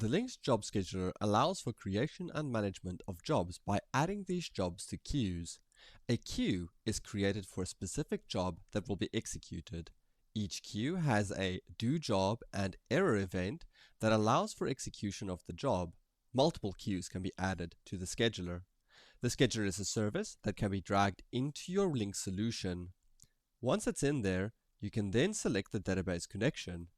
The Linx Job Scheduler allows for creation and management of jobs by adding these jobs to queues. A queue is created for a specific job that will be executed. Each queue has a do job and error event that allows for execution of the job. Multiple queues can be added to the scheduler. The scheduler is a service that can be dragged into your Linx solution. Once it's in there, you can then select the database connection.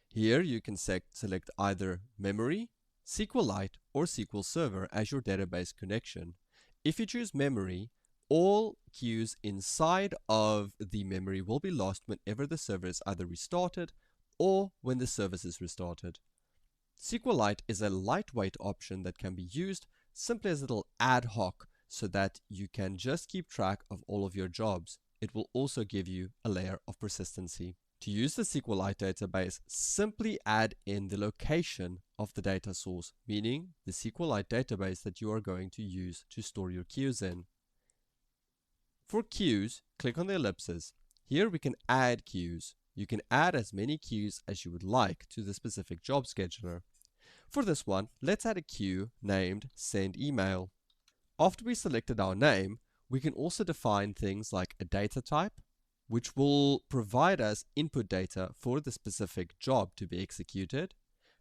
Here you can select either memory, SQLite, or SQL Server as your database connection. If you choose memory, all queues inside of the memory will be lost whenever the server is either restarted or when the service is restarted. SQLite is a lightweight option that can be used simply as a little ad hoc so that you can just keep track of all of your jobs. It will also give you a layer of persistency. To use the SQLite database, simply add in the location of the data source, meaning the SQLite database that you are going to use to store your queues in. For queues, click on the ellipses. Here we can add queues. You can add as many queues as you would like to the specific job scheduler. For this one, let's add a queue named Send Email. After we selected our name, we can also define things like a data type, which will provide us input data for the specific job to be executed,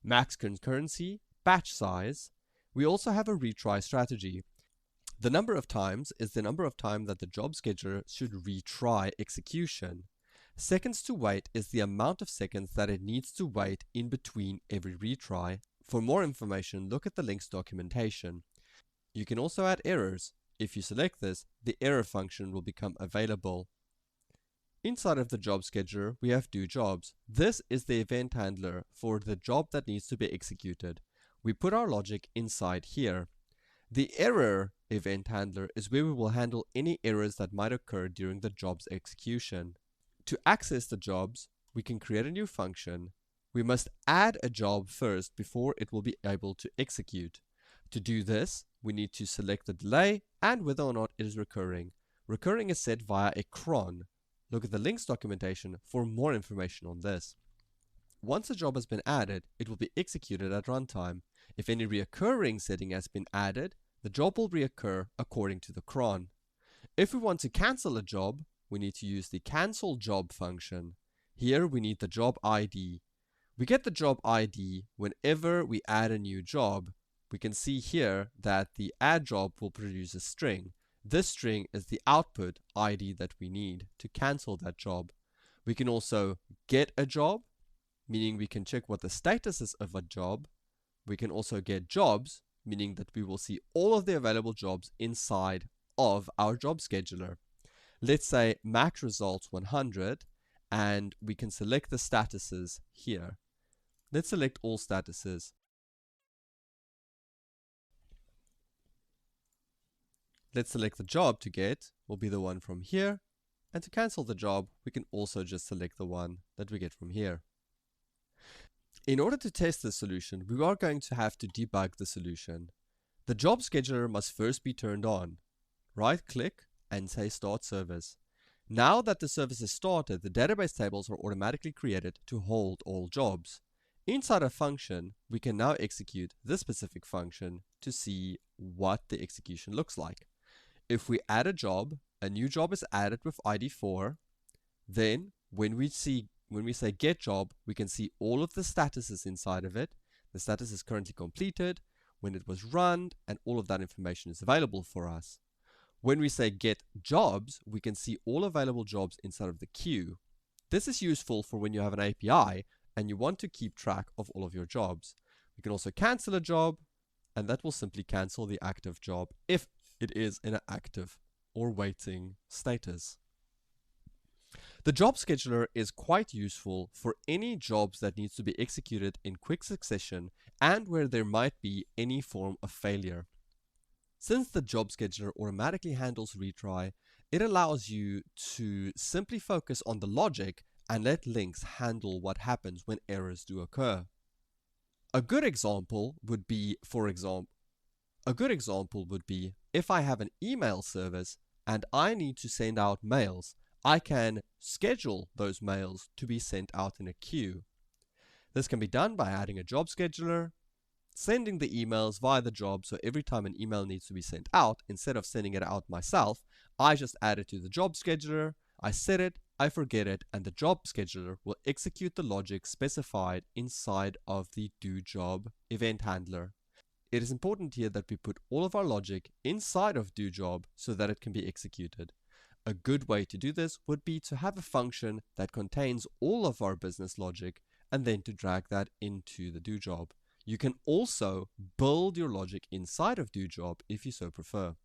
max concurrency, batch size. We also have a retry strategy. The number of times is the number of time that the job scheduler should retry execution. Seconds to wait is the amount of seconds that it needs to wait in between every retry. For more information, look at the Linx documentation. You can also add errors. If you select this, the error function will become available. Inside of the job scheduler, we have do jobs. This is the event handler for the job that needs to be executed. We put our logic inside here. The error event handler is where we will handle any errors that might occur during the job's execution. To access the jobs, we can create a new function. We must add a job first before it will be able to execute. To do this, we need to select the delay and whether or not it is recurring. Recurring is set via a cron. Look at the Linx documentation for more information on this. Once a job has been added, it will be executed at runtime. If any reoccurring setting has been added, the job will reoccur according to the cron. If we want to cancel a job, we need to use the cancel job function. Here we need the job ID. We get the job ID whenever we add a new job. We can see here that the add job will produce a string. This string is the output ID that we need to cancel that job. We can also get a job, meaning we can check what the status is of a job. We can also get jobs, meaning that we will see all of the available jobs inside of our job scheduler. Let's say max results 100, and we can select the statuses here. Let's select all statuses. Let's select the job to get, will be the one from here, and to cancel the job, we can also just select the one that we get from here. In order to test the solution, we are going to have to debug the solution. The job scheduler must first be turned on. Right-click and say Start Service. Now that the service is started, the database tables are automatically created to hold all jobs. Inside a function, we can now execute this specific function to see what the execution looks like. If we add a job, a new job is added with ID 4. Then when we say get job, we can see all of the statuses inside of it. The status is currently completed, when it was run, and all of that information is available for us. When we say get jobs, we can see all available jobs inside of the queue. This is useful for when you have an API and you want to keep track of all of your jobs. We can also cancel a job, and that will simply cancel the active job if it is in an active or waiting status. The job scheduler is quite useful for any jobs that needs to be executed in quick succession and where there might be any form of failure. Since the job scheduler automatically handles retry, it allows you to simply focus on the logic and let Linx handle what happens when errors do occur. A good example would be, if I have an email service and I need to send out mails, I can schedule those mails to be sent out in a queue. This can be done by adding a job scheduler, sending the emails via the job. So every time an email needs to be sent out, instead of sending it out myself, I just add it to the job scheduler, I set it, I forget it, and the job scheduler will execute the logic specified inside of the doJob event handler. It is important here that we put all of our logic inside of doJob so that it can be executed. A good way to do this would be to have a function that contains all of our business logic and then to drag that into the doJob. You can also build your logic inside of doJob if you so prefer.